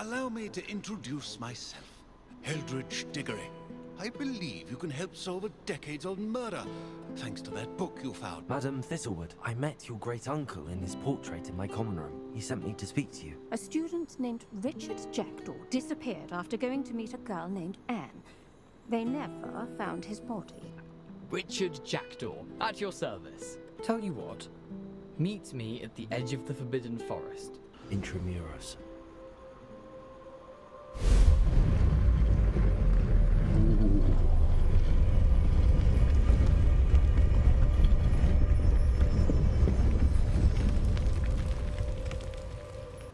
Allow me to introduce myself. Eldridge Diggory. I believe you can help solve a decades-old murder, thanks to that book you found. Madam Thistlewood, I met your great-uncle in his portrait in my common room. He sent me to speak to you. A student named Richard Jackdaw disappeared after going to meet a girl named Anne. They never found his body. Richard Jackdaw, at your service. Tell you what, meet me at the edge of the Forbidden Forest. Intramuros.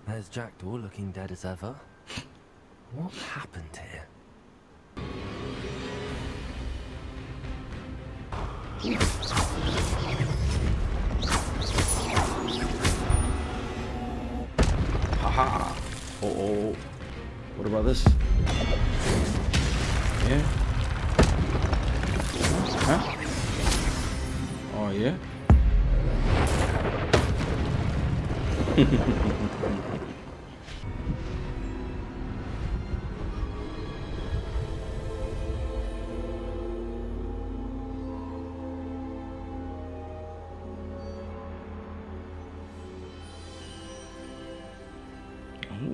There's Jackdaw looking dead as ever. What happened here? Haha. Oh. What about this? Yeah. Huh? Oh yeah.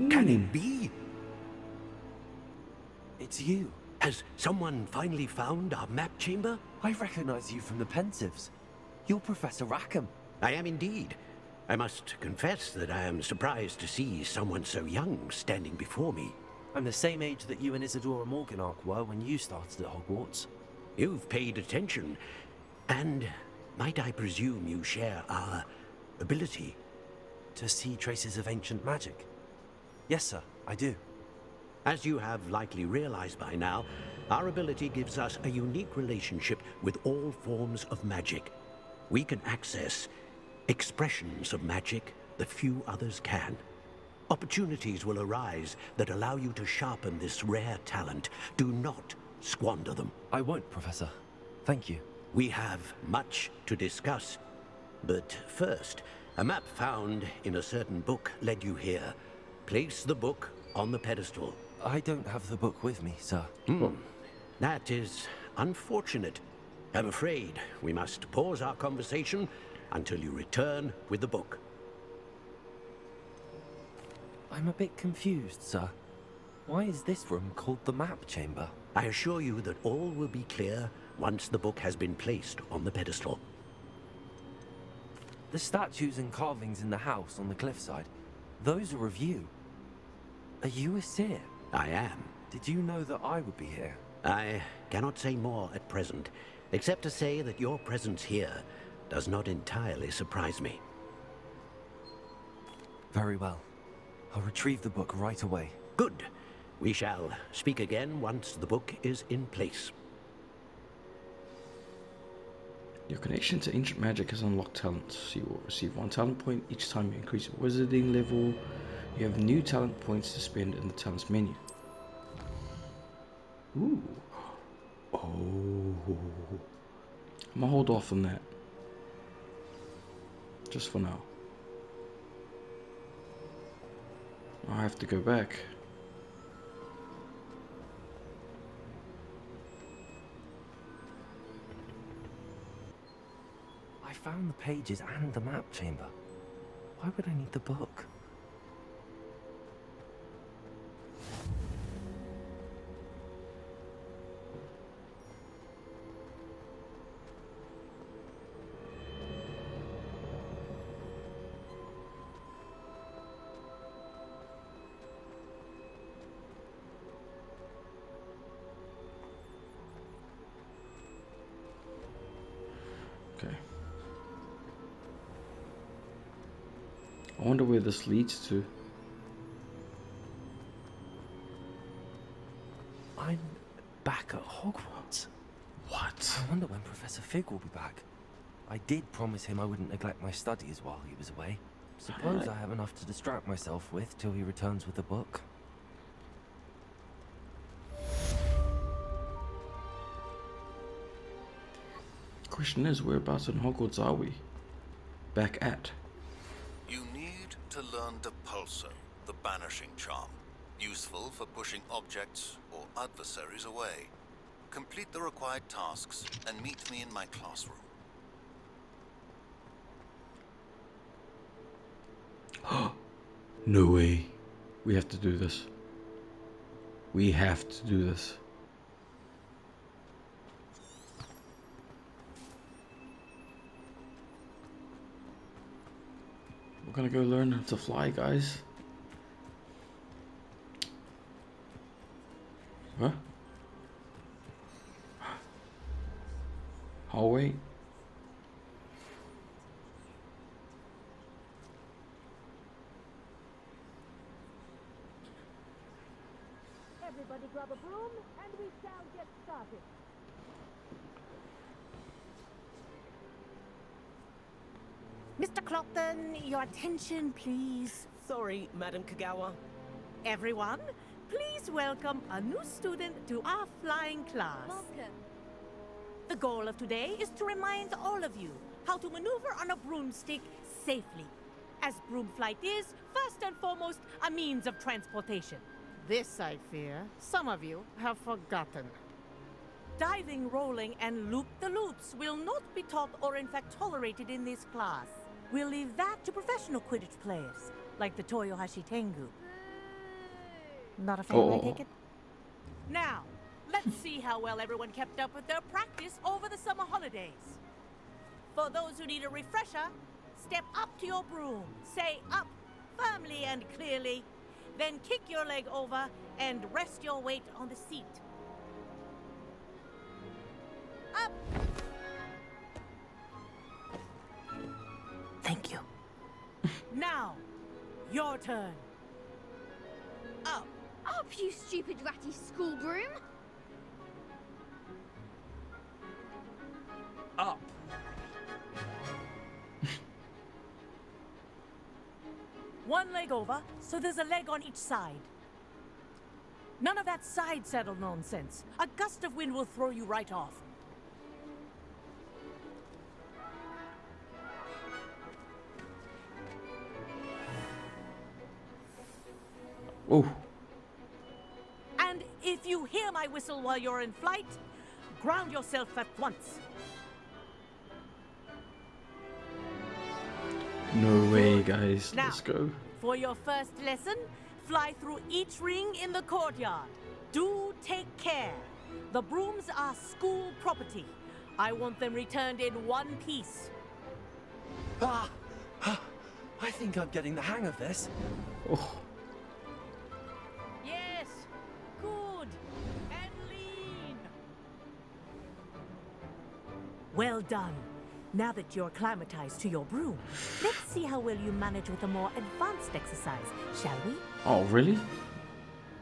Can it be? It's you. Has someone finally found our map chamber? I recognize you from the Pensives. You're Professor Rackham. I am indeed. I must confess that I am surprised to see someone so young standing before me. I'm the same age that you and Isadora Morganach were when you started at Hogwarts. You've paid attention, and might I presume you share our ability? To see traces of ancient magic? Yes, sir, I do. As you have likely realized by now, our ability gives us a unique relationship with all forms of magic. We can access expressions of magic that few others can. Opportunities will arise that allow you to sharpen this rare talent. Do not squander them. I won't, Professor. Thank you. We have much to discuss. But first, a map found in a certain book led you here. Place the book on the pedestal. I don't have the book with me, sir. That is unfortunate. I'm afraid we must pause our conversation until you return with the book. I'm a bit confused, sir. Why is this room called the map chamber? I assure you that all will be clear once the book has been placed on the pedestal. The statues and carvings in the house on the cliffside, those are of you. Are you a seer? I am. Did you know that I would be here? I cannot say more at present, except to say that your presence here does not entirely surprise me. Very well. I'll retrieve the book right away. Good. We shall speak again once the book is in place. Your connection to ancient magic has unlocked talents. You will receive 1 talent point each time you increase your wizarding level. You have new talent points to spend in the talents menu. Ooh. Oh. I'm gonna hold off on that. Just for now. I have to go back. I found the pages and the map chamber. Why would I need the book? Okay. I wonder where this leads to. I'm back at Hogwarts. What? I wonder when Professor Fig will be back. I did promise him I wouldn't neglect my studies while he was away. Suppose I have enough to distract myself with till he returns with the book. Question is, whereabouts in Hogwarts are we? Back at? You need to learn Depulso, the banishing charm. useful for pushing objects or adversaries away. Complete the required tasks and meet me in my classroom. No way. We have to do this. We have to do this. We're gonna go learn how to fly, guys. Huh? Hallway? Everybody grab a broom, and we shall get started. Mr. Clopton, your attention, please. Sorry, Madam Kagawa. Everyone, please welcome a new student to our flying class. Welcome. The goal of today is to remind all of you how to maneuver on a broomstick safely, as broom flight is, first and foremost, a means of transportation. This, I fear, some of you have forgotten. Diving, rolling, and loop-the-loops will not be taught or in fact tolerated in this class. We'll leave that to professional Quidditch players, like the Toyohashi Tengu. Not a fan, I take it? Now, let's see how well everyone kept up with their practice over the summer holidays. For those who need a refresher, step up to your broom, say up firmly and clearly, then kick your leg over and rest your weight on the seat. Up! Thank you. Now, your turn. Up. Up, you stupid ratty school broom! Up. One leg over, so there's a leg on each side. None of that side saddle nonsense. A gust of wind will throw you right off. Oh. And if you hear my whistle while you're in flight, ground yourself at once. No way, guys. Now, Let's go. For your first lesson, fly through each ring in the courtyard. Do take care. The brooms are school property. I want them returned in one piece. Ah! I think I'm getting the hang of this. Oh. Yes, good, and lean. Well done. Now that you're acclimatized to your broom, let's see how well you manage with a more advanced exercise, shall we? Oh, really?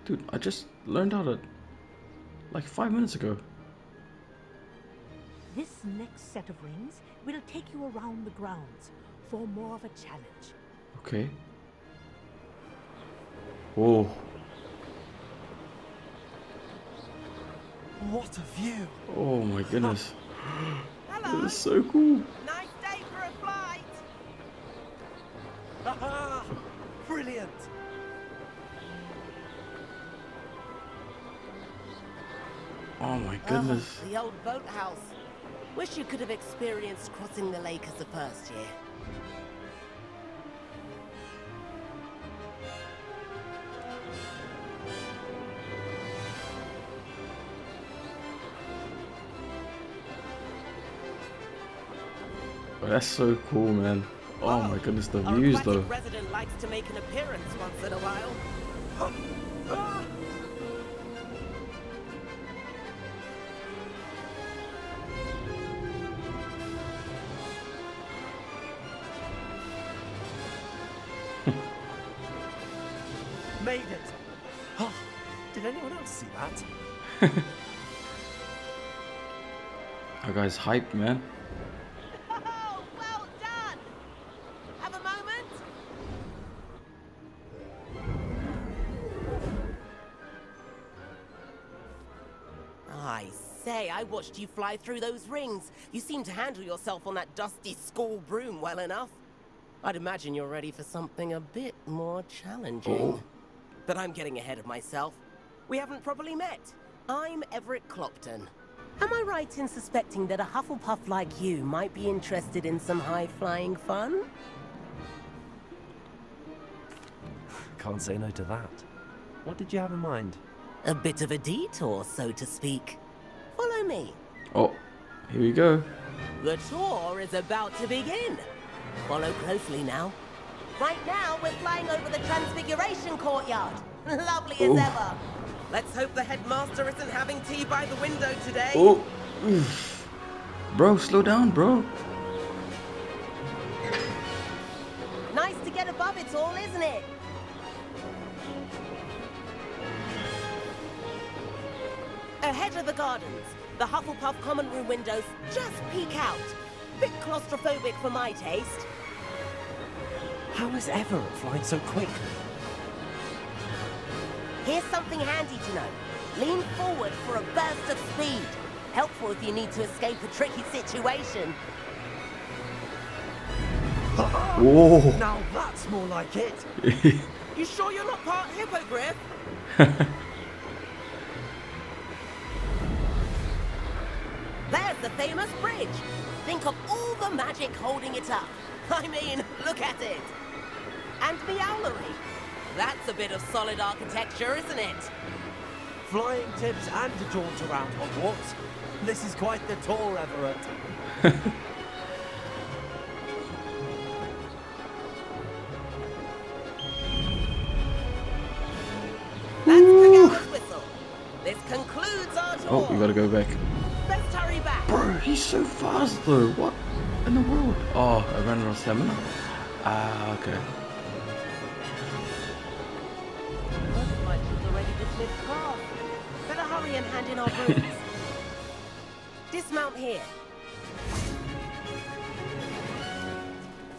Dude, I just learned how to... like 5 minutes ago. This next set of rings will take you around the grounds for more of a challenge. Okay. Whoa. What a view! Oh my goodness. Hello. This is so cool. Nice day for a flight. Haha! Brilliant! Oh my goodness. The old boathouse. Wish you could have experienced crossing the lake as the first year. Oh, that's so cool, man. Oh my goodness, the views though. Our resident likes to make an appearance once in a while. Made it! Oh, did anyone else see that? Our guy's hyped, man. Oh, well done! Have a moment? I say, I watched you fly through those rings. You seem to handle yourself on that dusty school broom well enough. I'd imagine you're ready for something a bit more challenging. Oh. But I'm getting ahead of myself. We haven't properly met. I'm Everett Clopton. Am I right in suspecting that a Hufflepuff like you might be interested in some high-flying fun? Can't say no to that. What did you have in mind? A bit of a detour, so to speak. Follow me. Oh, here we go. The tour is about to begin. Follow closely now. Right now, we're flying over the Transfiguration Courtyard. Lovely as ever. Let's hope the headmaster isn't having tea by the window today. Oh, oof. Bro, slow down, bro. Nice to get above it all, isn't it? Ahead of the gardens, the Hufflepuff common room windows just peek out. Bit claustrophobic for my taste. How is Everett flying so quickly? Here's something handy to know. Lean forward for a burst of speed. Helpful if you need to escape a tricky situation. Whoa. Now that's more like it. You sure you're not part hippogriff? There's the famous bridge. Think of all the magic holding it up. I mean, look at it. And Meowlery. That's a bit of solid architecture, isn't it? Flying tips and a jaunt around Hogwarts. This is quite the tour, Everett. That's Kagawa's whistle. This concludes our tour. Oh, we gotta go back. Let's hurry back. Bro, he's so fast though. What in the world? Oh, I ran out of stamina. Ah, okay. Looks like she's already dismissed class. Better hurry and hand in our brooms. Dismount here.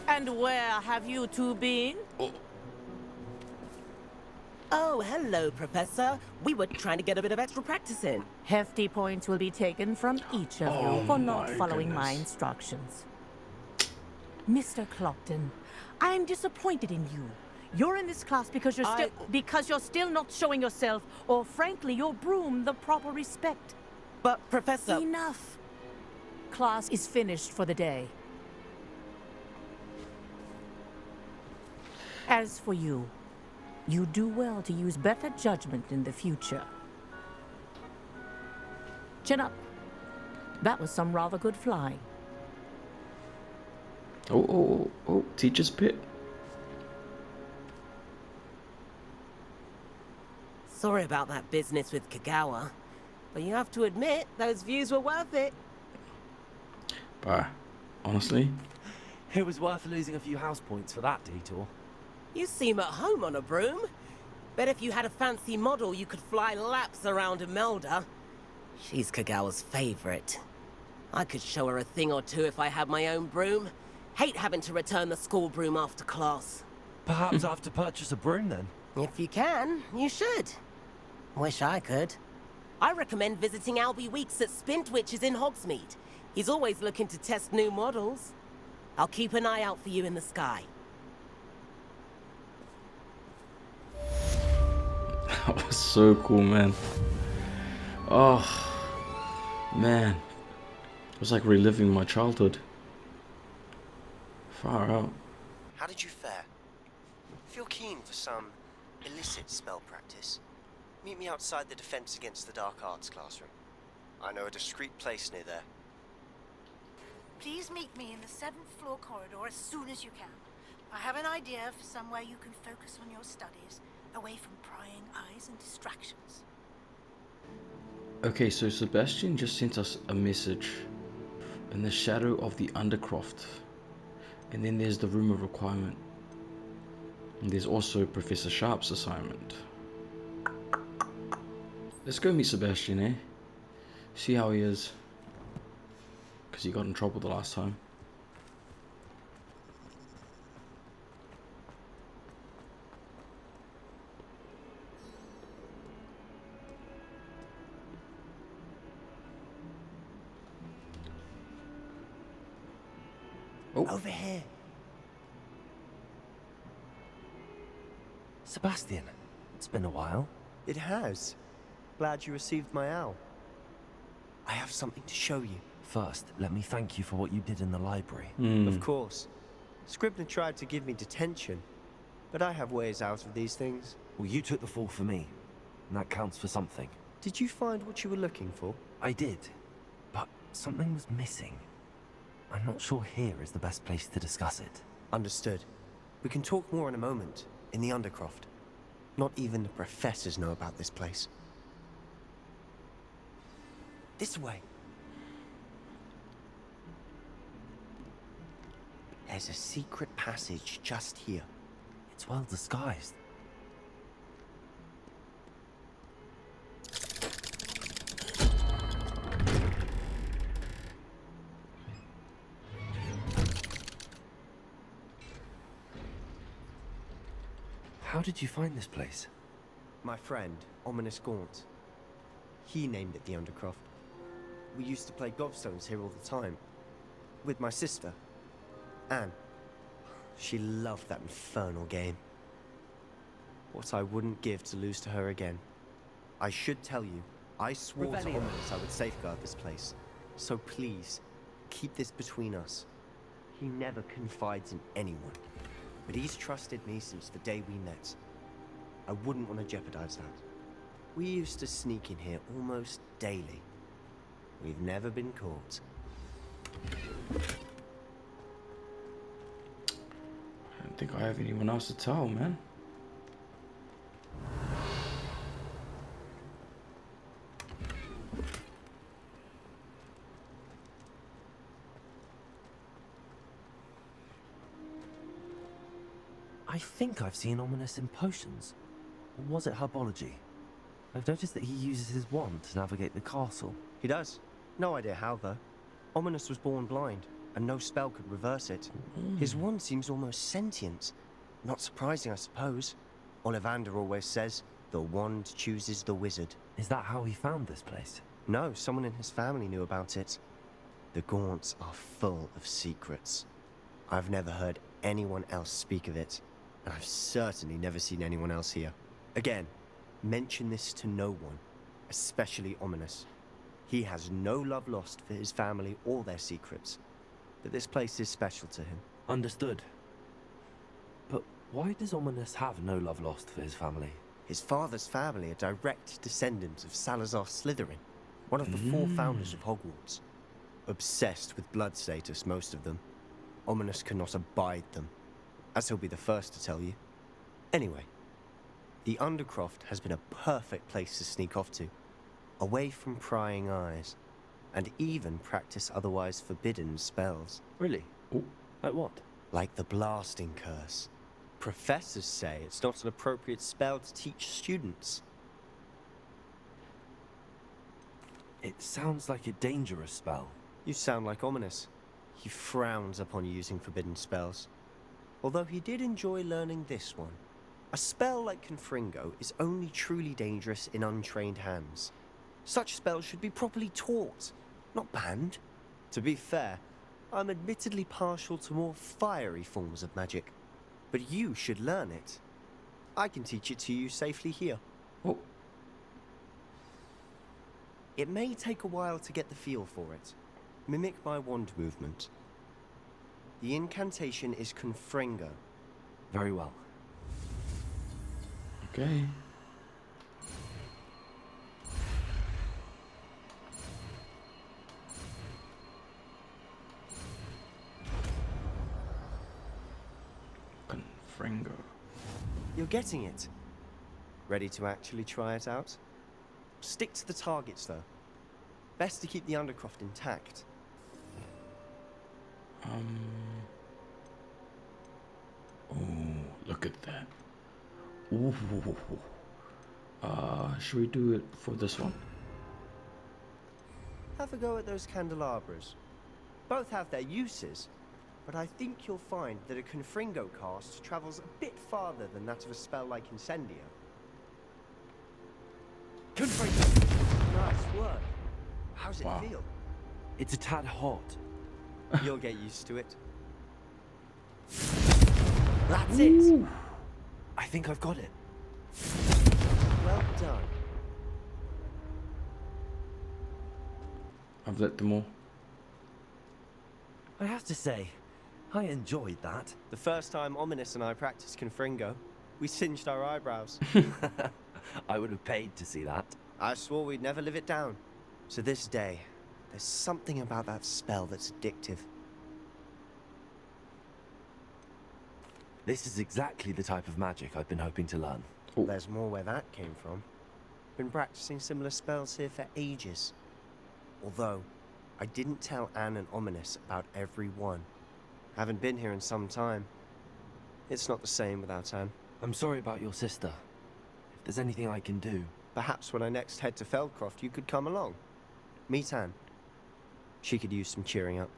And where have you two been? Oh, hello, Professor. We were trying to get a bit of extra practice in. Hefty points will be taken from each of you for not following my instructions. Mr. Clopton, I'm disappointed in you. You're in this class because you're still not showing yourself, or frankly, your broom the proper respect. But, Professor... Enough. Class is finished for the day. As for you, you do well to use better judgment in the future. Chin up. That was some rather good flying. Oh, teacher's pit. Sorry about that business with Kagawa, but you have to admit, those views were worth it. But honestly, It was worth losing a few house points for that detour. You seem at home on a broom. Bet if you had a fancy model, you could fly laps around Imelda. She's Kagawa's favorite. I could show her a thing or two if I had my own broom. Hate having to return the school broom after class. Perhaps I have to purchase a broom then. If you can, you should. Wish I could. I recommend visiting Albie Weeks at Spintwitches in Hogsmeade. He's always looking to test new models. I'll keep an eye out for you in the sky. that was so cool, man. Oh, man. It was like reliving my childhood. Far out. How did you fare? If you're keen for some illicit spell practice, meet me outside the Defense Against the Dark Arts classroom. I know a discreet place near there. Please meet me in the 7th floor corridor as soon as you can. I have an idea for somewhere you can focus on your studies, away from prying eyes and distractions. Okay, so Sebastian just sent us a message. In the shadow of the Undercroft. And then there's the room of requirement. And there's also Professor Sharp's assignment. Let's go meet Sebastian, eh? See how he is. Because he got in trouble the last time. Oh. Over here. Sebastian, It's been a while. It has. Glad you received my owl. I have something to show you. First, let me thank you for what you did in the library. Of course. Scribner tried to give me detention, but I have ways out of these things. Well, you took the fall for me, and that counts for something. Did you find what you were looking for? I did, but something was missing. I'm not sure here is the best place to discuss it. Understood. We can talk more in a moment, in the Undercroft. Not even the professors know about this place. This way. There's a secret passage just here. It's well disguised. How did you find this place? My friend, Ominous Gaunt. He named it the Undercroft. We used to play gobstones here all the time. With my sister, Anne. She loved that infernal game. What I wouldn't give to lose to her again. I should tell you, I swore to Ominous I would safeguard this place. So please, keep this between us. He never confides in anyone. But he's trusted me since the day we met. I wouldn't want to jeopardize that. We used to sneak in here almost daily. We've never been caught. I don't think I have anyone else to tell, man. I think I've seen Ominous in potions. Or was it herbology? I've noticed that he uses his wand to navigate the castle. He does. No idea how, though. Ominous was born blind, and no spell could reverse it. His wand seems almost sentient. Not surprising, I suppose. Ollivander always says, the wand chooses the wizard. Is that how he found this place? No, someone in his family knew about it. The Gaunts are full of secrets. I've never heard anyone else speak of it, and I've certainly never seen anyone else here. Again, mention this to no one, especially Ominous. He has no love lost for his family or their secrets, but this place is special to him. Understood. But why does Ominous have no love lost for his family? His father's family are direct descendants of Salazar Slytherin, one of the 4 founders of Hogwarts. Obsessed with blood status, most of them. Ominous cannot abide them, as he'll be the first to tell you. Anyway, the Undercroft has been a perfect place to sneak off to, away from prying eyes, and even practice otherwise forbidden spells. Really? Ooh. Like what? Like the blasting curse. Professors say it's not an appropriate spell to teach students. It sounds like a dangerous spell. You sound like Ominous. He frowns upon using forbidden spells. Although he did enjoy learning this one. A spell like Confringo is only truly dangerous in untrained hands. Such spells should be properly taught, not banned. To be fair, I'm admittedly partial to more fiery forms of magic. But you should learn it. I can teach it to you safely here. Oh. It may take a while to get the feel for it. Mimic my wand movement. The incantation is Confringo. Very well. Okay. Confringo. You're getting it. Ready to actually try it out? Stick to the targets, though. Best to keep the Undercroft intact. Oh, look at that. Ooh. Should we do it for this one? Have a go at those candelabras. Both have their uses, but I think you'll find that a Confringo cast travels a bit farther than that of a spell like Incendio. Confringo! Nice work. How's it feel? It's a tad hot. You'll get used to it. That's it! I think I've got it. Well done. I've let them all. I have to say, I enjoyed that. The first time Ominous and I practiced Confringo, we singed our eyebrows. I would have paid to see that. I swore we'd never live it down. To this day, there's something about that spell that's addictive. This is exactly the type of magic I've been hoping to learn. Ooh. There's more where that came from. Been practicing similar spells here for ages. Although, I didn't tell Anne and Ominous about every one. Haven't been here in some time. It's not the same without Anne. I'm sorry about your sister. If there's anything I can do... Perhaps when I next head to Feldcroft, you could come along. Meet Anne. She could use some cheering up.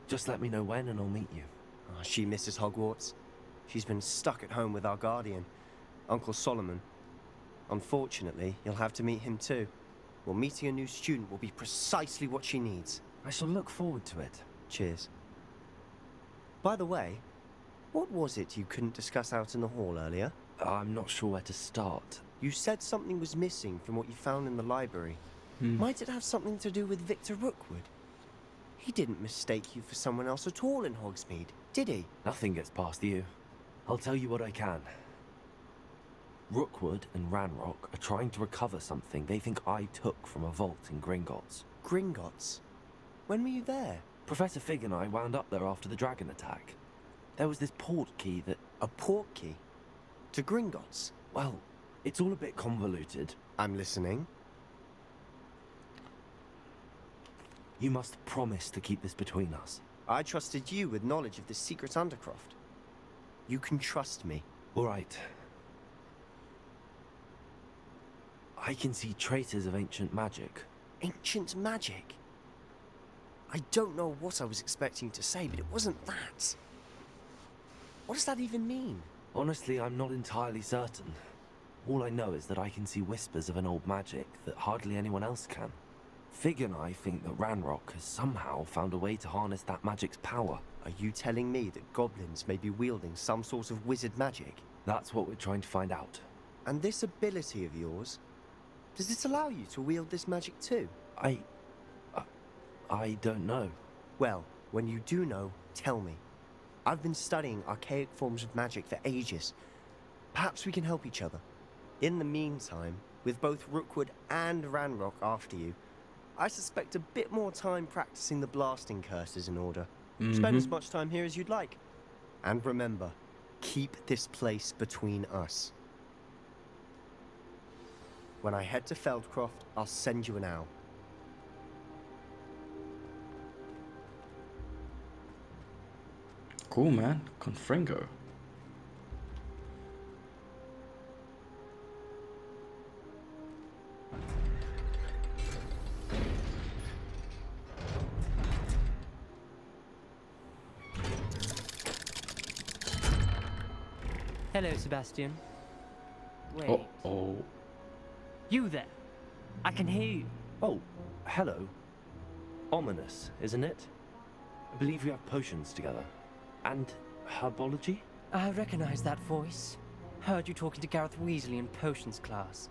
Just let me know when and I'll meet you. Oh, she misses Hogwarts. She's been stuck at home with our guardian, Uncle Solomon. Unfortunately, you'll have to meet him too. Well, meeting a new student will be precisely what she needs. I shall look forward to it. Cheers. By the way, what was it you couldn't discuss out in the hall earlier? I'm not sure where to start. You said something was missing from what you found in the library. Might it have something to do with Victor Rookwood? He didn't mistake you for someone else at all in Hogsmeade, did he? Nothing gets past you. I'll tell you what I can. Rookwood and Ranrock are trying to recover something they think I took from a vault in Gringotts. Gringotts? When were you there? Professor Fig and I wound up there after the dragon attack. There was this port key that... A port key? To Gringotts? Well, it's all a bit convoluted. I'm listening. You must promise to keep this between us. I trusted you with knowledge of the secret Undercroft. You can trust me. All right. I can see traces of ancient magic. Ancient magic? I don't know what I was expecting to say, but it wasn't that. What does that even mean? Honestly, I'm not entirely certain. All I know is that I can see whispers of an old magic that hardly anyone else can. Fig and I think that Ranrock has somehow found a way to harness that magic's power. Are you telling me that goblins may be wielding some sort of wizard magic? That's what we're trying to find out. And this ability of yours, does it allow you to wield this magic too? I don't know. Well, when you do know, tell me. I've been studying archaic forms of magic for ages. Perhaps we can help each other. In the meantime, with both Rookwood and Ranrock after you, I suspect a bit more time practicing the blasting curse is in order. Spend as much time here as you'd like. And remember, keep this place between us. When I head to Feldcroft, I'll send you an owl. Cool, man. Confringo. Hello, Sebastian. Wait. Oh. You there? I can hear you. Oh, hello. Ominous, isn't it? I believe we have potions together. And herbology? I recognize that voice. Heard you talking to Gareth Weasley in potions class.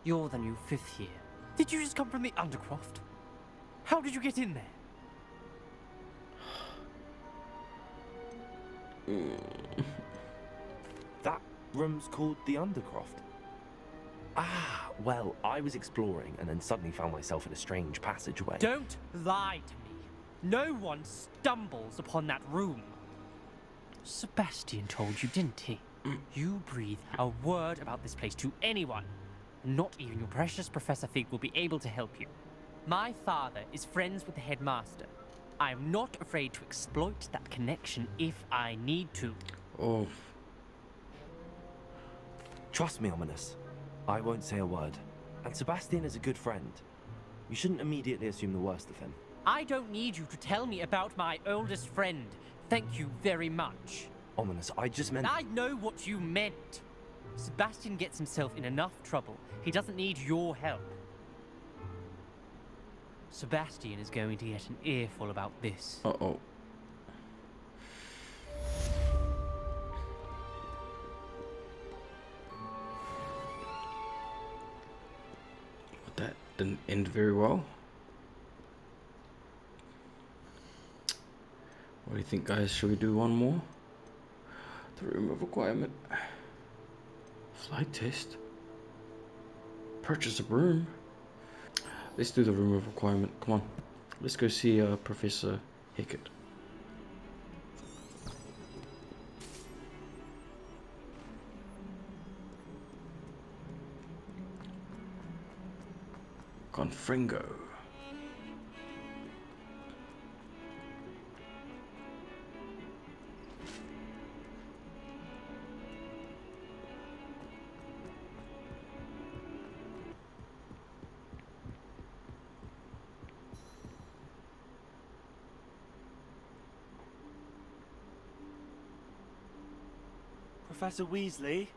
You're the new 5th year. Did you just come from the Undercroft? How did you get in there? That room's called the Undercroft. Ah, well, I was exploring and then suddenly found myself in a strange passageway. Don't lie to me. No one stumbles upon that room. Sebastian told you, didn't he? You breathe a word about this place to anyone. Not even your precious Professor Fig will be able to help you. My father is friends with the headmaster. I am not afraid to exploit that connection if I need to. Oh. Trust me, Ominous. I won't say a word. And Sebastian is a good friend. You shouldn't immediately assume the worst of him. I don't need you to tell me about my oldest friend. Thank you very much. Ominous, I just meant... I know what you meant. Sebastian gets himself in enough trouble. He doesn't need your help. Sebastian is going to get an earful about this. Uh-oh. that didn't end very well. What do you think, guys? Should we do one more? The room of requirement. Flight test. Purchase a broom. Let's do the room of requirement. Come on. Let's go see Professor Hickett. Confringo. Professor Weasley?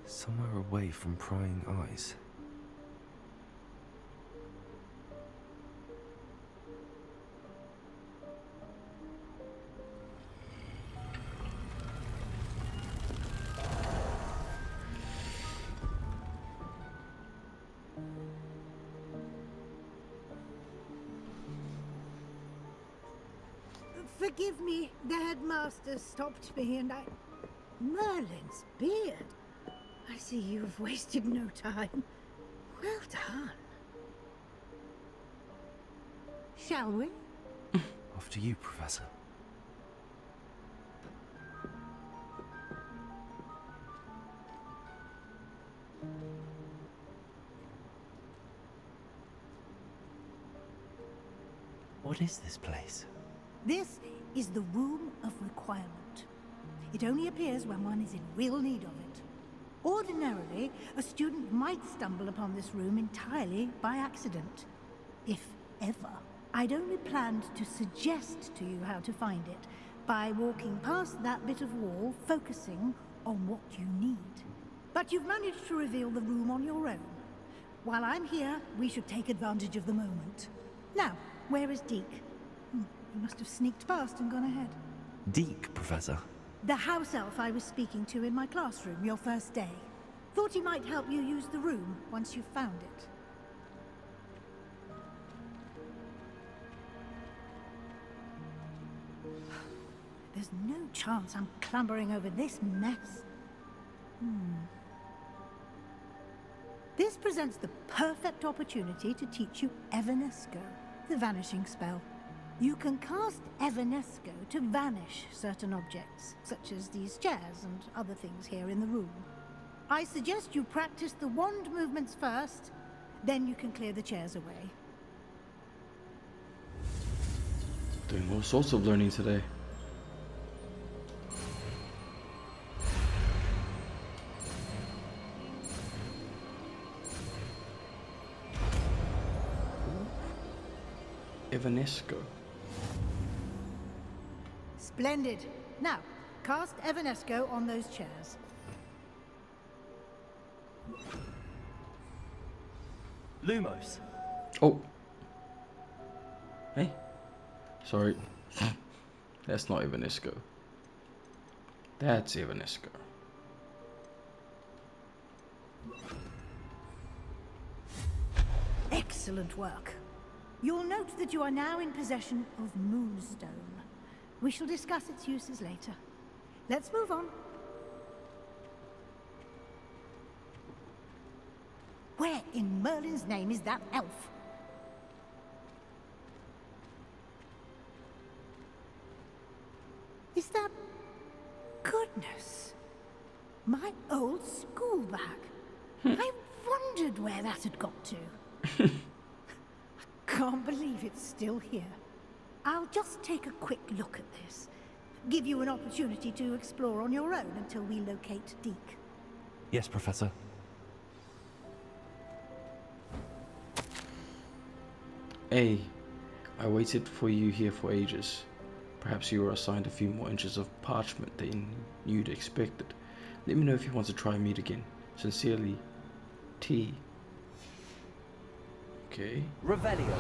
Somewhere away from prying eyes. Forgive me, the headmaster stopped me and I... Merlin's beard. I see you've wasted no time. Well done. Shall we? Off to you, Professor. What is this place? This is the Room of Requirement. It only appears when one is in real need of it. Ordinarily, a student might stumble upon this room entirely by accident. If ever. I'd only planned to suggest to you how to find it by walking past that bit of wall, focusing on what you need. But you've managed to reveal the room on your own. While I'm here, we should take advantage of the moment. Now, where is Deke? He must have sneaked past and gone ahead. Deke, Professor. The house elf I was speaking to in my classroom your first day. Thought he might help you use the room once you've found it. There's no chance I'm clambering over this mess. This presents the perfect opportunity to teach you Evanesco, the vanishing spell. You can cast Evanesco to vanish certain objects, such as these chairs and other things here in the room. I suggest you practice the wand movements first, then you can clear the chairs away. Doing all sorts of learning today. Evanesco. Splendid. Now, cast Evanesco on those chairs. Lumos. Oh. Hey. Sorry. That's not Evanesco. That's Evanesco. Excellent work. You'll note that you are now in possession of Moonstone. We shall discuss its uses later. Let's move on. Where in Merlin's name is that elf? Is that... Goodness. My old school bag. I wondered where that had got to. Can't believe it's still here. I'll just take a quick look at this. Give you an opportunity to explore on your own until we locate Deke. Yes, Professor. Hey, I waited for you here for ages. Perhaps you were assigned a few more inches of parchment than you'd expected. Let me know if you want to try and meet again. Sincerely, T. Okay. Revelio.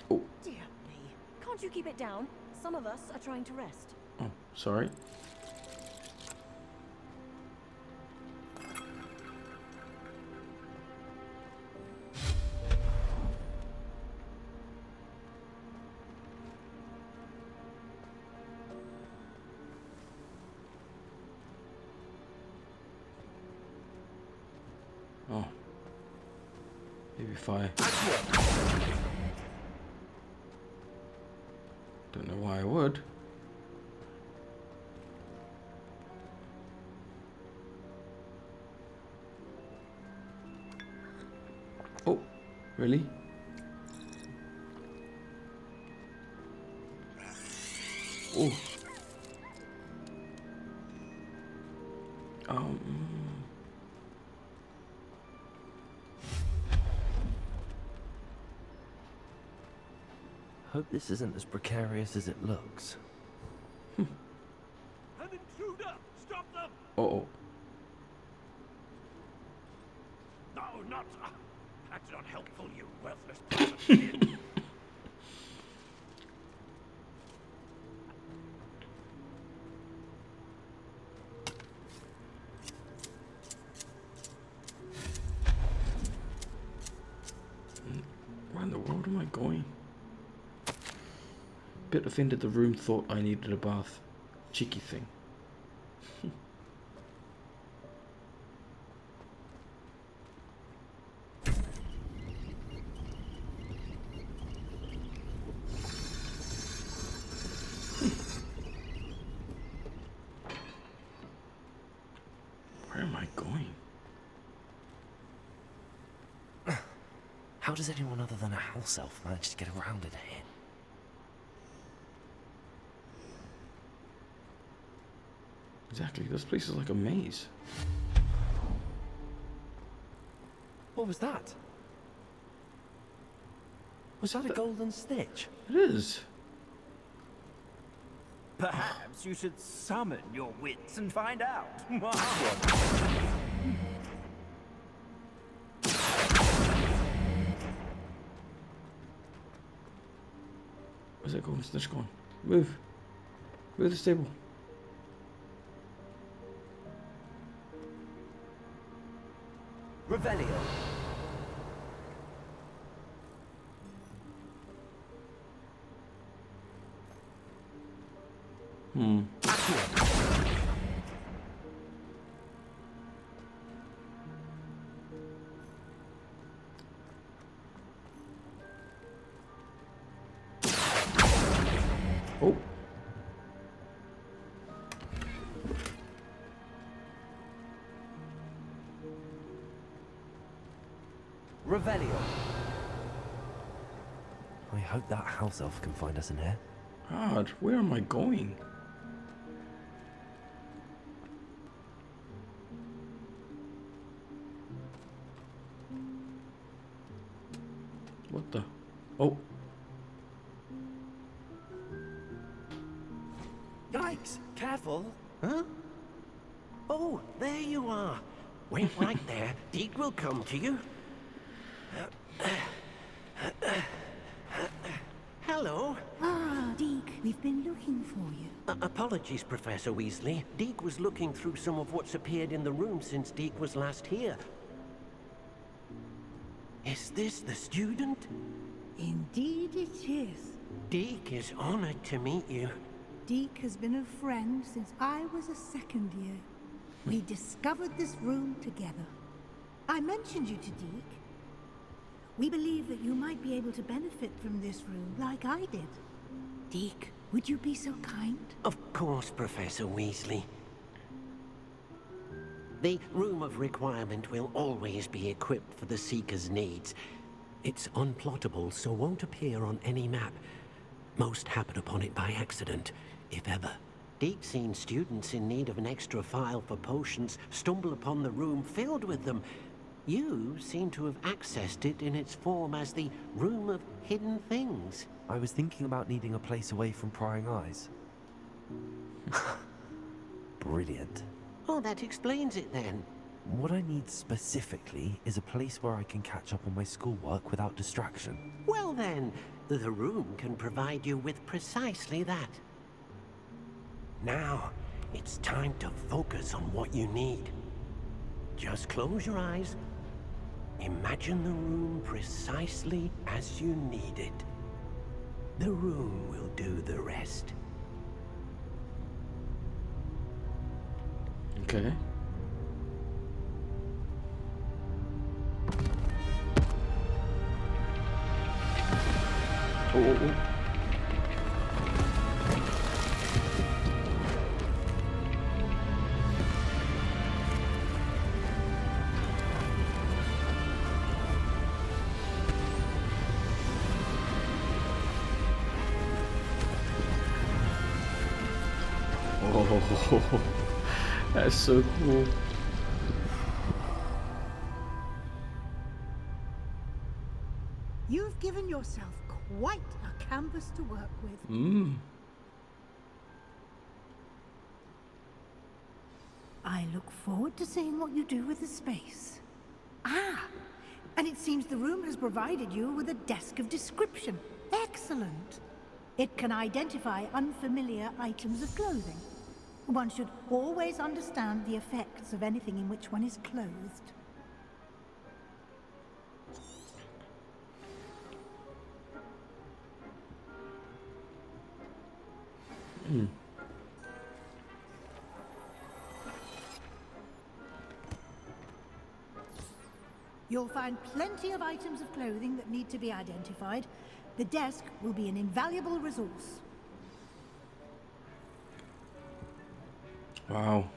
Oh. Dear me. Can't you keep it down? Some of us are trying to rest. Oh, sorry. Oh. Maybe fire. Don't know why I would. Oh, really? Oh. Hope this isn't as precarious as it looks. An intruder! Stop them! Uh-oh. No, not. That's not helpful, you worthless person. Where in the world am I going? Bit offended the room thought I needed a bath. Cheeky thing. Where am I going? How does anyone other than a house elf manage to get around in here? Exactly, this place is like a maze. What was that? Was that a golden stitch? It is. Perhaps you should summon your wits and find out. Where's that golden stitch going? Move. Move the table. Revelio. Oh. Revelio. I hope that house elf can find us in here. God, where am I going? What the? Oh. Yikes! Careful! Huh? Oh, there you are. Wait right there. Deke will come to you. Hello. Ah, Deke, we've been looking for you. Apologies, Professor Weasley. Deke was looking through some of what's appeared in the room since Deke was last here. Is this the student? Indeed it is. Deke is honored to meet you. Deke has been a friend since I was a second year. We discovered this room together. I mentioned you to Deke. We believe that you might be able to benefit from this room like I did. Deke, would you be so kind? Of course, Professor Weasley. The Room of Requirement will always be equipped for the Seeker's needs. It's unplottable, so won't appear on any map. Most happen upon it by accident, if ever. Deke's seen students in need of an extra file for potions stumble upon the room filled with them. You seem to have accessed it in its form as the Room of Hidden Things. I was thinking about needing a place away from prying eyes. Brilliant. Oh, that explains it then. What I need specifically is a place where I can catch up on my schoolwork without distraction. Well then, the room can provide you with precisely that. Now, it's time to focus on what you need. Just close your eyes. Imagine the room precisely as you need it. The room will do the rest. Okay. Oh. Oh, that's so cool. You've given yourself quite a canvas to work with. I look forward to seeing what you do with the space. Ah, and it seems the room has provided you with a desk of description. Excellent. It can identify unfamiliar items of clothing. One should always understand the effects of anything in which one is clothed. You'll find plenty of items of clothing that need to be identified. The desk will be an invaluable resource. Wow.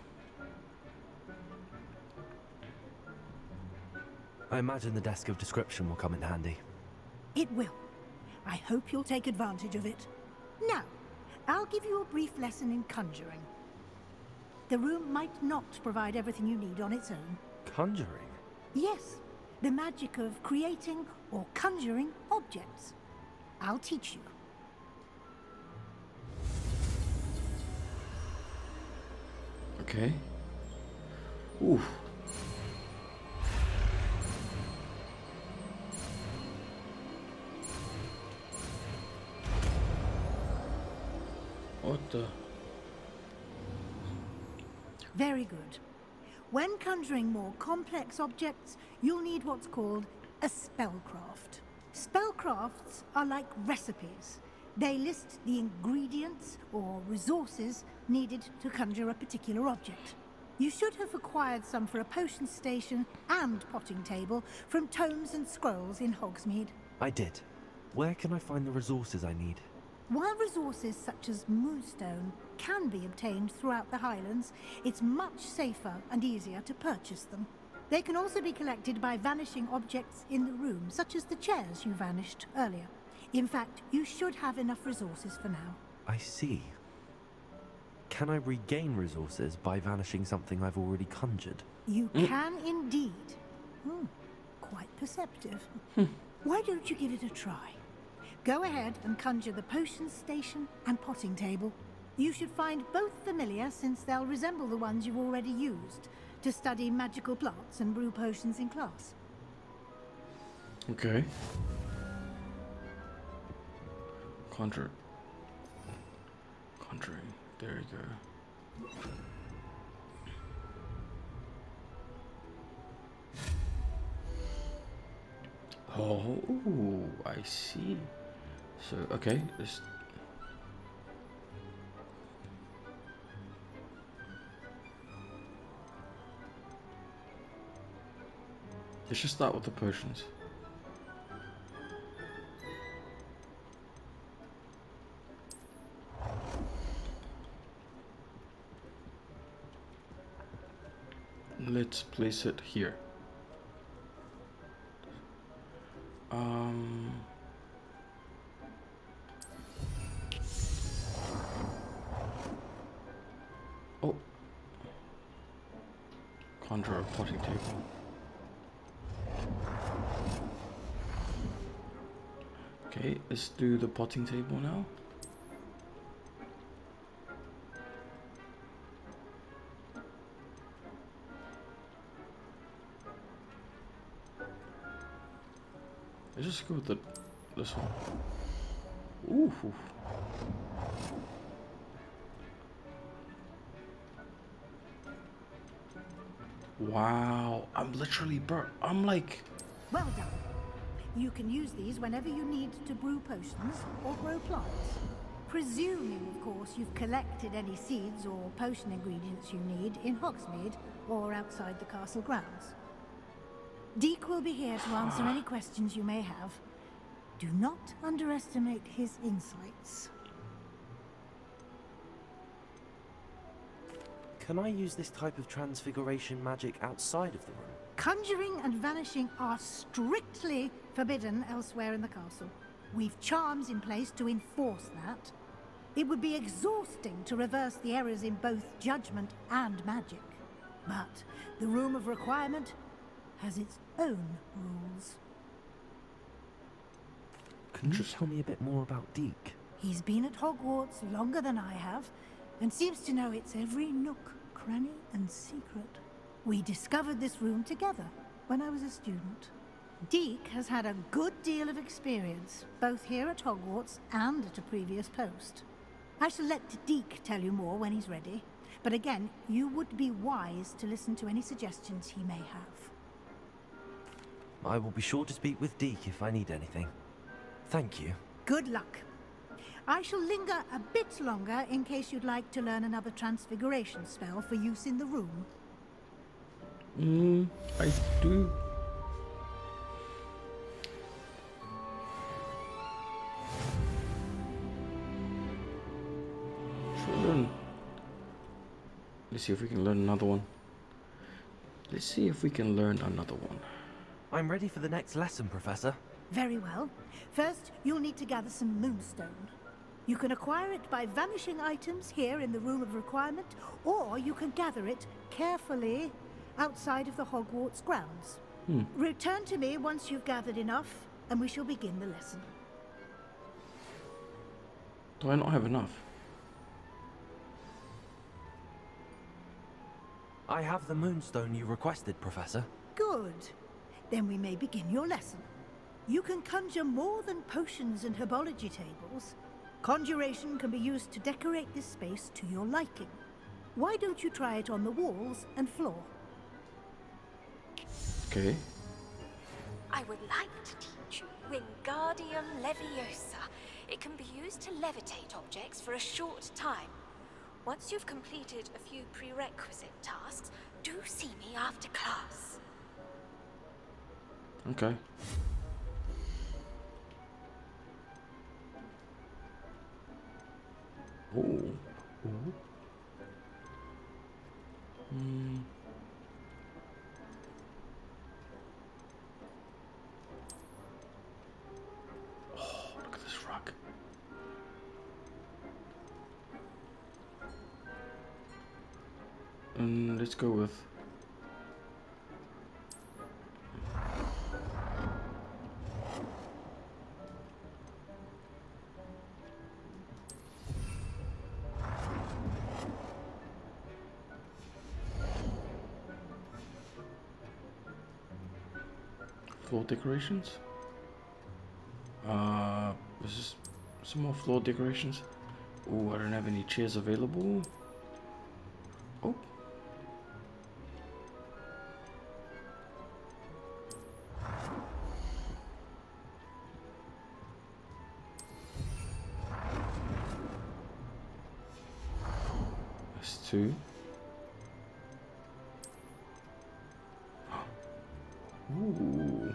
I imagine the desk of description will come in handy. It will. I hope you'll take advantage of it. Now, I'll give you a brief lesson in conjuring. The room might not provide everything you need on its own. Conjuring? Yes, the magic of creating or conjuring objects. I'll teach you. Okay. Ooh. What the? Very good. When conjuring more complex objects, you'll need what's called a spellcraft. Spellcrafts are like recipes. They list the ingredients or resources needed to conjure a particular object. You should have acquired some for a potion station and potting table from tomes and scrolls in Hogsmeade. I did. Where can I find the resources I need? While resources such as moonstone can be obtained throughout the Highlands, it's much safer and easier to purchase them. They can also be collected by vanishing objects in the room, such as the chairs you vanished earlier. In fact, you should have enough resources for now. I see. Can I regain resources by vanishing something I've already conjured? You can indeed. Quite perceptive. Why don't you give it a try? Go ahead and conjure the potion station and potting table. You should find both familiar, since they'll resemble the ones you've already used to study magical plants and brew potions in class. Okay. Conjuring. There you go. Oh, I see. So, okay, let's just start with the potions. Let's place it here. Oh. Conjure a potting table. Okay, let's do the potting table now. Let's just go with this one. Ooh. Wow, I'm literally, bro, I'm like... Well done. You can use these whenever you need to brew potions or grow plants. Presuming, of course, you've collected any seeds or potion ingredients you need in Hogsmeade or outside the castle grounds. Deek will be here to answer any questions you may have. Do not underestimate his insights. Can I use this type of transfiguration magic outside of the room? Conjuring and vanishing are strictly forbidden elsewhere in the castle. We've charms in place to enforce that. It would be exhausting to reverse the errors in both judgment and magic. But the Room of Requirement has its own rules. Can you tell me a bit more about Deek? He's been at Hogwarts longer than I have, and seems to know its every nook, cranny, and secret. We discovered this room together when I was a student. Deek has had a good deal of experience, both here at Hogwarts and at a previous post. I shall let Deek tell you more when he's ready, but again, you would be wise to listen to any suggestions he may have. I will be sure to speak with Deek if I need anything. Thank you. Good luck. I shall linger a bit longer in case you'd like to learn another transfiguration spell for use in the room. I do. Let's see if we can learn another one. Let's see if we can learn another one. I'm ready for the next lesson, Professor. Very well. First, you'll need to gather some moonstone. You can acquire it by vanishing items here in the Room of Requirement, or you can gather it carefully outside of the Hogwarts grounds. Return to me once you've gathered enough, and we shall begin the lesson. Do I not have enough? I have the moonstone you requested, Professor. Good. Then we may begin your lesson. You can conjure more than potions and herbology tables. Conjuration can be used to decorate this space to your liking. Why don't you try it on the walls and floor? Okay. I would like to teach you Wingardium Leviosa. It can be used to levitate objects for a short time. Once you've completed a few prerequisite tasks, do see me after class. Okay. Ooh. Ooh. Oh, look at this rug. And let's go with floor decorations. This is some more floor decorations. Oh, I don't have any chairs available. Oh. That's two. Ooh.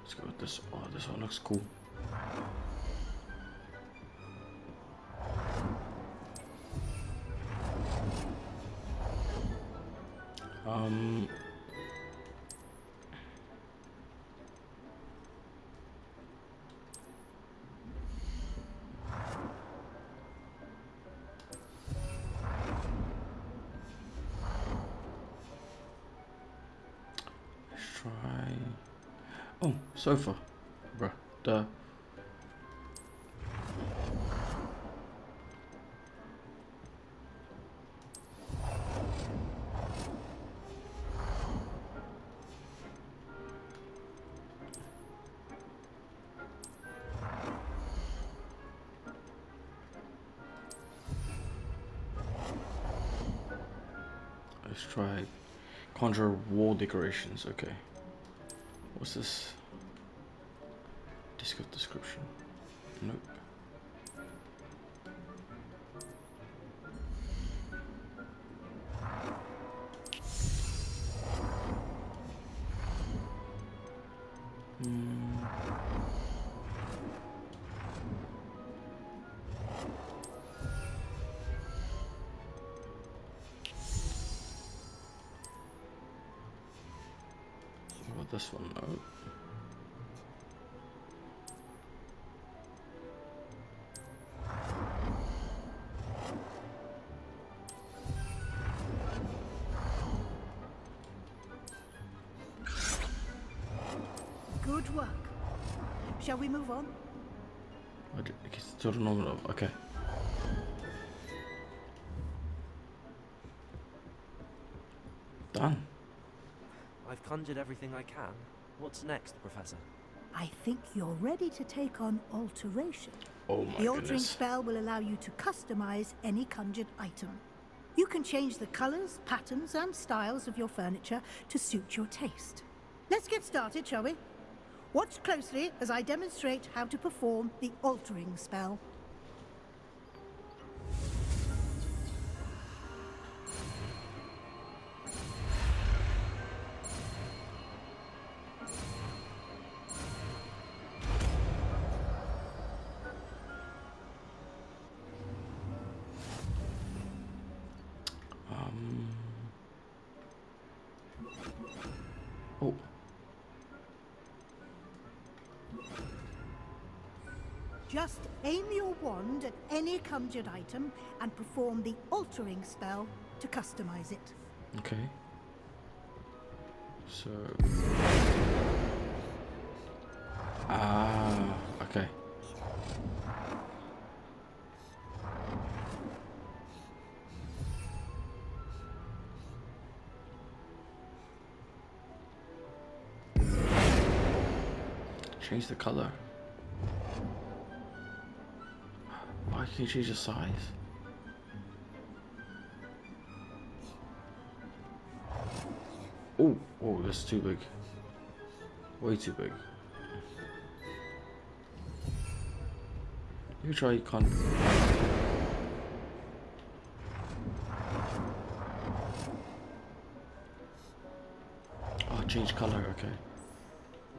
Let's go with this. Oh, this one looks cool. Let's try. Oh, sofa, bruh. Duh. Let's try Conjure wall decorations. Okay. What's this? Disc of description. Nope. What about this one? No. Good work. Shall we move on? It's still normal. Okay. Done. I've conjured everything I can. What's next, Professor? I think you're ready to take on alteration. Oh my The altering goodness. spell will allow you to customize any conjured item. You can change the colors, patterns, and styles of your furniture to suit your taste. Let's get started, shall we? Watch closely as I demonstrate how to perform the altering spell. Oh. Just aim your wand at any conjured item and perform the altering spell to customize it. Okay. So. Ah. Okay. Change the color. Why can't you change the size? Oh, oh, that's too big. Way too big. You try con. Oh, change color. Okay.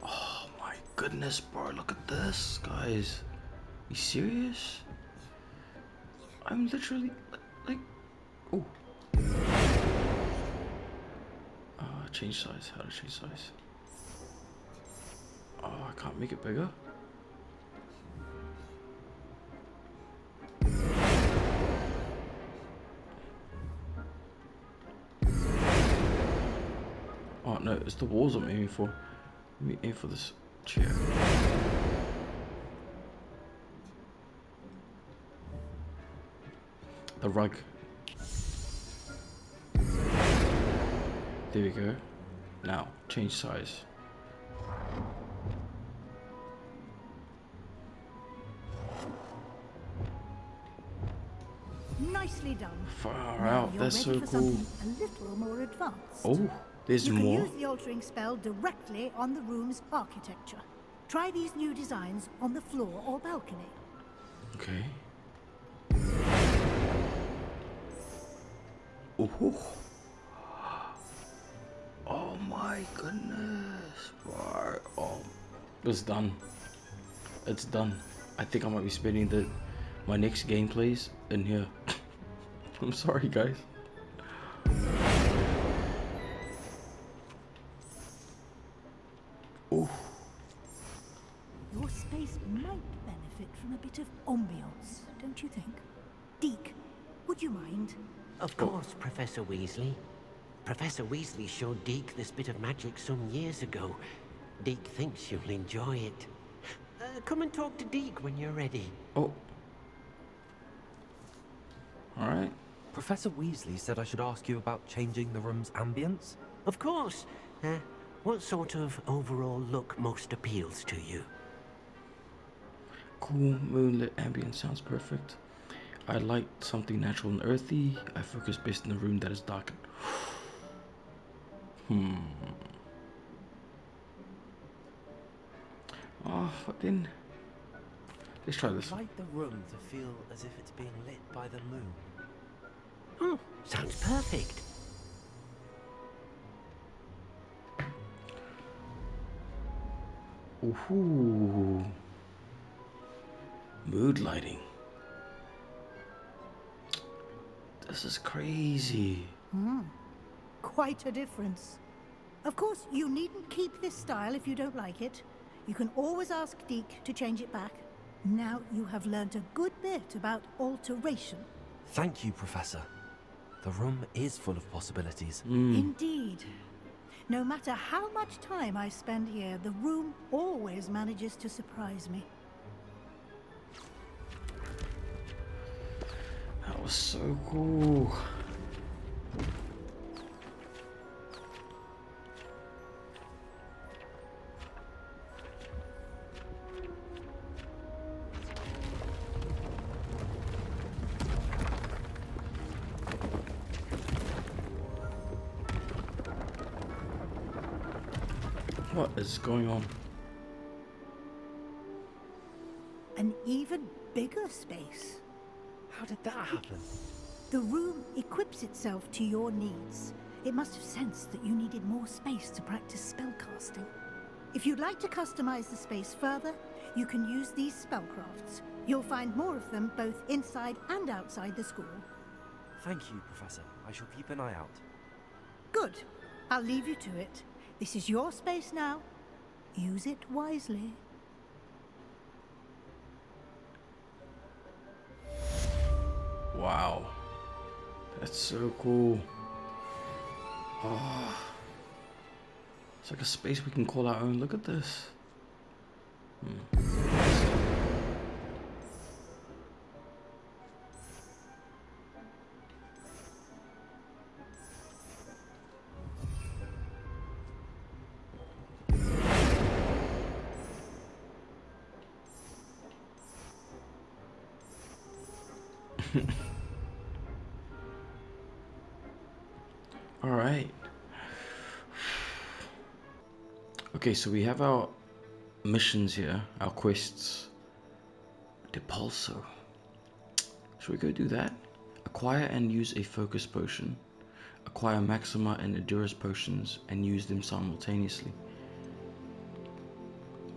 Oh my goodness, bro! Look at this, guys. You serious? I'm literally like, oh. Change size. How to change size? Oh, I can't make it bigger. Oh no, it's the walls I'm aiming for. Let me aim for this chair. The rug. There we go. Now, change size. Nicely done. Far Now out, you're that's ready so for cool. something a little more advanced. Oh, there's you more. can use the altering spell directly on the room's architecture. Try these new designs on the floor or balcony. Okay. Oh. Oh my goodness. Right. Oh, it's done. It's done. I think I might be spending my next gameplays in here. I'm sorry, guys. Oh. Your space might benefit from a bit of ambiance, don't you think? Deke, would you mind? Of course, Professor Weasley. Professor Weasley showed Deke this bit of magic some years ago. Deke thinks you'll enjoy it. Come and talk to Deke when you're ready. Oh. Alright. Professor Weasley said I should ask you about changing the room's ambience? Of course. What sort of overall look most appeals to you? Cool moonlit ambience sounds perfect. I like something natural and earthy. I focus best in a room that is darkened. Oh, fucking. Let's try this. I'd like the room to feel as if it's being lit by the moon. Sounds perfect. Ooh. Mood lighting. This is crazy. Quite a difference. Of course, you needn't keep this style if you don't like it. You can always ask Deke to change it back. Now you have learned a good bit about alteration. Thank you, Professor. The room is full of possibilities. Indeed. No matter how much time I spend here, the room always manages to surprise me. That was so cool. What is going on? An even bigger space. How did that happen? The room equips itself to your needs. It must have sensed that you needed more space to practice spellcasting. If you'd like to customize the space further, you can use these spellcrafts. You'll find more of them both inside and outside the school. Thank you, Professor. I shall keep an eye out. Good. I'll leave you to it. This is your space now. Use it wisely. Wow. That's so cool. Oh. It's like a space we can call our own. Look at this. All right. Okay, so we have our missions here, our quests. Depulso. Should we go do that? Acquire and use a focus potion. Acquire Maxima and Edurus potions and use them simultaneously.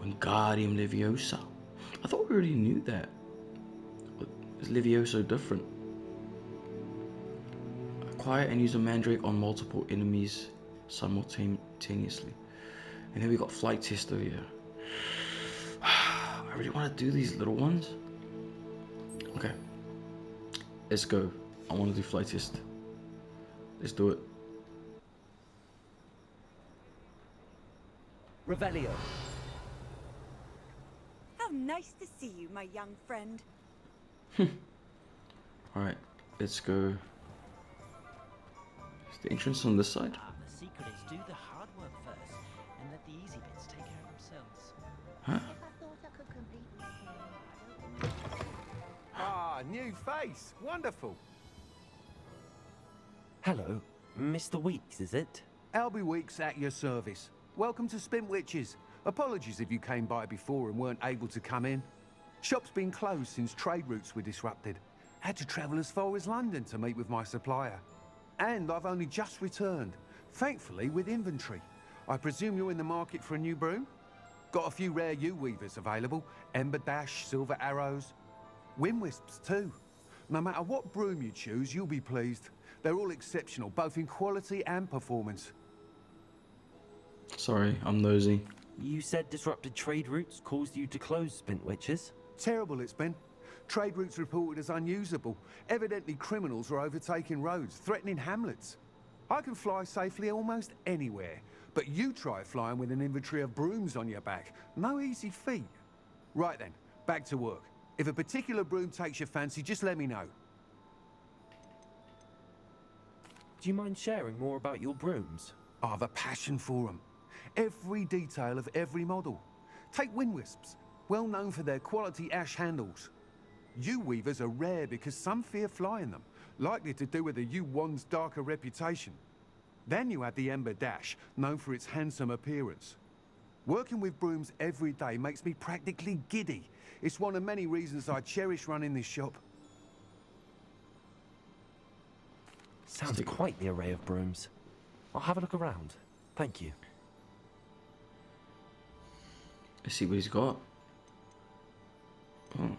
Wingardium Leviosa. I thought we already knew that. Is Levioso different? Acquire and use a mandrake on multiple enemies simultaneously. And then we got flight test over here. I really want to do these little ones. Okay. Let's go. I want to do flight test. Let's do it. Revelio. How nice to see you, my young friend. Alright, let's go. Is the entrance on this side? The secret is do the hard work first and let the easy bits take care of themselves. Huh? Ah, new face. Wonderful. Hello, Mr. Weeks, is it? Albie Weeks at your service. Welcome to Spintwitches. Apologies if you came by before and weren't able to come in. Shop's been closed since trade routes were disrupted. Had to travel as far as London to meet with my supplier. And I've only just returned, thankfully with inventory. I presume you're in the market for a new broom? Got a few rare U-weavers available. Ember Dash, Silver Arrows. Wind Wisps too. No matter what broom you choose, you'll be pleased. They're all exceptional, both in quality and performance. Sorry, I'm nosy. You said disrupted trade routes caused you to close Spintwitches? Terrible it's been. Trade routes reported as unusable. Evidently criminals are overtaking roads, threatening hamlets. I can fly safely almost anywhere, but you try flying with an inventory of brooms on your back. No easy feat. Right then, back to work. If a particular broom takes your fancy, just let me know. Do you mind sharing more about your brooms? I've a passion for them. Every detail of every model. Take Wind Wisps, well known for their quality ash handles. U-weavers are rare because some fear flying them, likely to do with the U-wand's darker reputation. Then you have the Ember Dash, known for its handsome appearance. Working with brooms every day makes me practically giddy. It's one of many reasons I cherish running this shop. Sounds quite the array of brooms. I'll have a look around. Thank you. Let's see what he's got. Oh.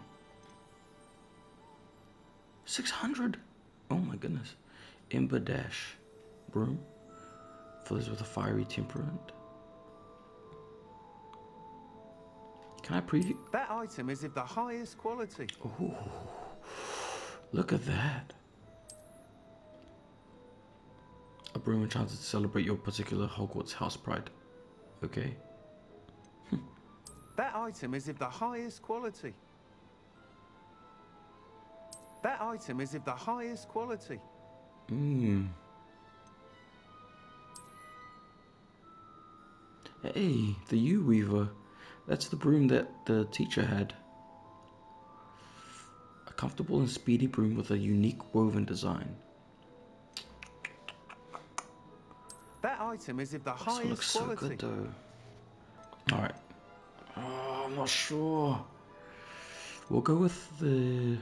600. Oh my goodness. Ember Dash broom for those with a fiery temperament. Can I preview? That item is of the highest quality. Ooh, look at that. A broom enchanted to celebrate your particular Hogwarts house pride. Okay. That item is of the highest quality. That item is of the highest quality. Hey, the U-Weaver. That's the broom that the teacher had. A comfortable and speedy broom with a unique woven design. That item is of the This highest one looks so quality. good though. Alright. Oh, I'm not sure. We'll go with the